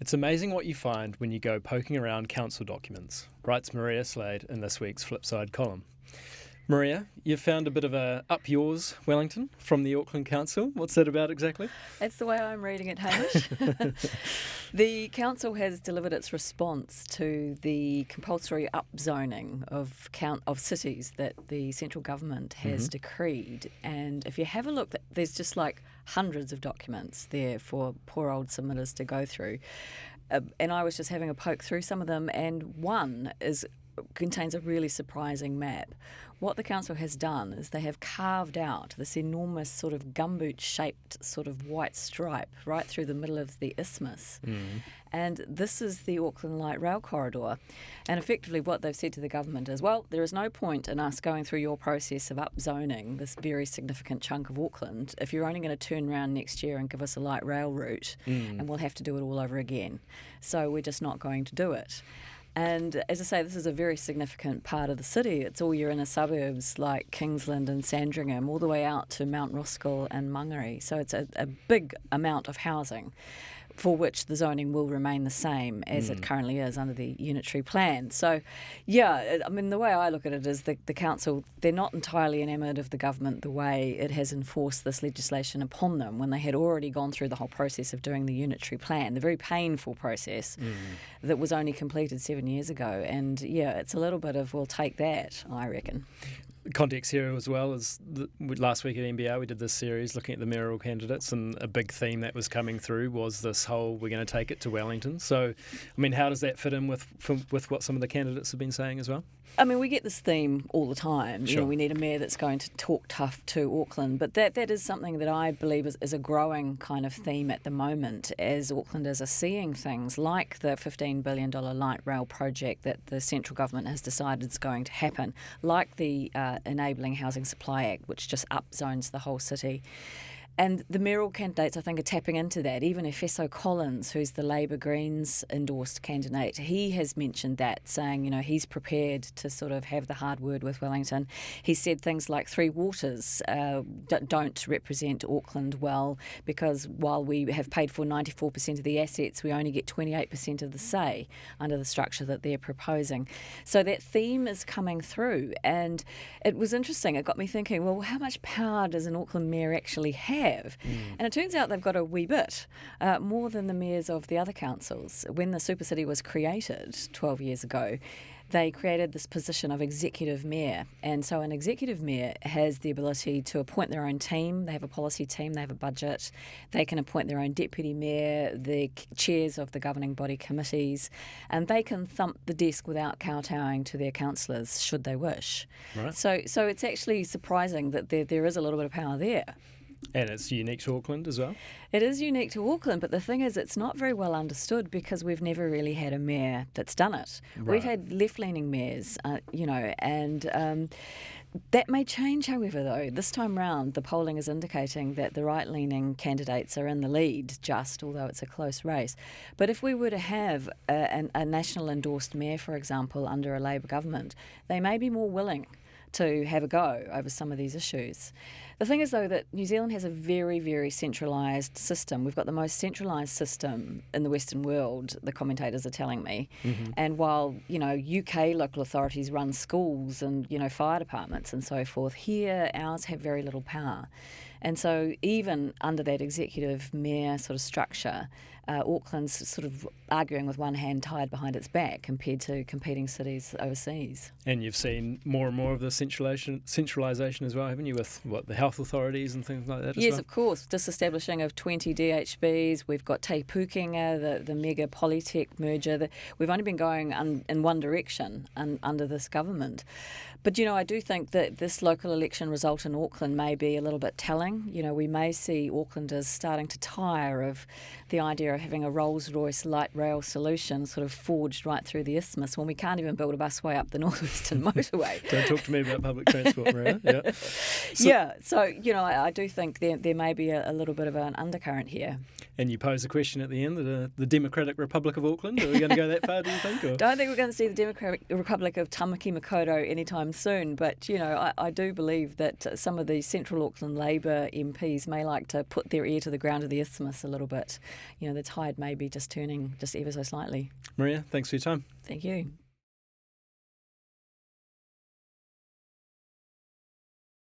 It's amazing what you find when you go poking around council documents, writes Maria Slade in this week's Flipside column. Maria, you've found a bit of a up yours, Wellington, from the Auckland Council. What's that about exactly? That's the way I'm reading it, Hamish. The council has delivered its response to the compulsory upzoning of cities that the central government has decreed. And if you have a look, there's just like hundreds of documents there for poor old submitters to go through. And I was just having a poke through some of them, and one contains a really surprising map. What the council has done is they have carved out this enormous sort of gumboot-shaped sort of white stripe right through the middle of the isthmus. And this is the Auckland light rail corridor. And effectively what they've said to the government is, well, there is no point in us going through your process of upzoning this very significant chunk of Auckland if you're only going to turn around next year and give us a light rail route, and we'll have to do it all over again. So we're just not going to do it. And as I say, this is a very significant part of the city. It's all your inner suburbs like Kingsland and Sandringham, all the way out to Mount Roskill and Mangere. So it's a big amount of housing for which the zoning will remain the same as it currently is under the unitary plan. So, yeah, I mean, the way I look at it is the council, they're not entirely enamoured of the government the way it has enforced this legislation upon them when they had already gone through the whole process of doing the unitary plan, the very painful process that was only completed 7 years ago. And, yeah, it's a little bit of, we'll take that, I reckon. Context here as well is last week at NBR we did this series looking at the mayoral candidates, and a big theme that was coming through was this whole we're going to take it to Wellington. So, I mean, how does that fit in with what some of the candidates have been saying as well? I mean, we get this theme all the time. Sure. You know, we need a mayor that's going to talk tough to Auckland, but that is something that I believe is a growing kind of theme at the moment as Aucklanders are seeing things like the $15 billion light rail project that the central government has decided is going to happen, like the Enabling Housing Supply Act, which just upzones the whole city. And the mayoral candidates, I think, are tapping into that. Even Efeso Collins, who's the Labour Greens endorsed candidate, he has mentioned that, saying, you know, he's prepared to sort of have the hard word with Wellington. He said things like Three Waters don't represent Auckland well because while we have paid for 94% of the assets, we only get 28% of the say under the structure that they're proposing. So that theme is coming through. And it was interesting. It got me thinking, well, how much power does an Auckland mayor actually have? And it turns out they've got a wee bit, more than the mayors of the other councils. When the super city was created 12 years ago, they created this position of executive mayor. And so an executive mayor has the ability to appoint their own team. They have a policy team, they have a budget. They can appoint their own deputy mayor, the chairs of the governing body committees, and they can thump the desk without kowtowing to their councillors should they wish. Right. So it's actually surprising that there is a little bit of power there. And it's unique to Auckland as well? It is unique to Auckland, but the thing is it's not very well understood because we've never really had a mayor that's done it. Right. We've had left-leaning mayors, and that may change, however, though. This time round, the polling is indicating that the right-leaning candidates are in the lead, although it's a close race. But if we were to have a national endorsed mayor, for example, under a Labour government, they may be more willing to have a go over some of these issues. The thing is, though, that New Zealand has a very, very centralised system. We've got the most centralised system in the Western world, the commentators are telling me. And while, UK local authorities run schools and, fire departments and so forth, here ours have very little power. And so even under that executive mayor sort of structure, Auckland's sort of arguing with one hand tied behind its back compared to competing cities overseas. And you've seen more and more of the centralisation as well, haven't you, with the health authorities and things like that as well? Yes, of course. Disestablishing of 20 DHBs. We've got Te Pukenga, the mega Polytech merger. We've only been going in one direction under this government. But, I do think that this local election result in Auckland may be a little bit telling. We may see Aucklanders starting to tire of the idea of having a Rolls-Royce light rail solution sort of forged right through the isthmus when we can't even build a busway up the Northwestern Motorway. Don't talk to me about public transport, Maria. Yeah. So, I do think there may be a little bit of an undercurrent here. And you pose the question at the end, the Democratic Republic of Auckland, are we going to go that far, do you think? Or? Don't think we're going to see the Democratic Republic of Tamaki Makaurau anytime soon. But, I do believe that some of the Central Auckland Labour MPs may like to put their ear to the ground of the isthmus a little bit. The tide may be just turning just ever so slightly. Maria, thanks for your time. Thank you.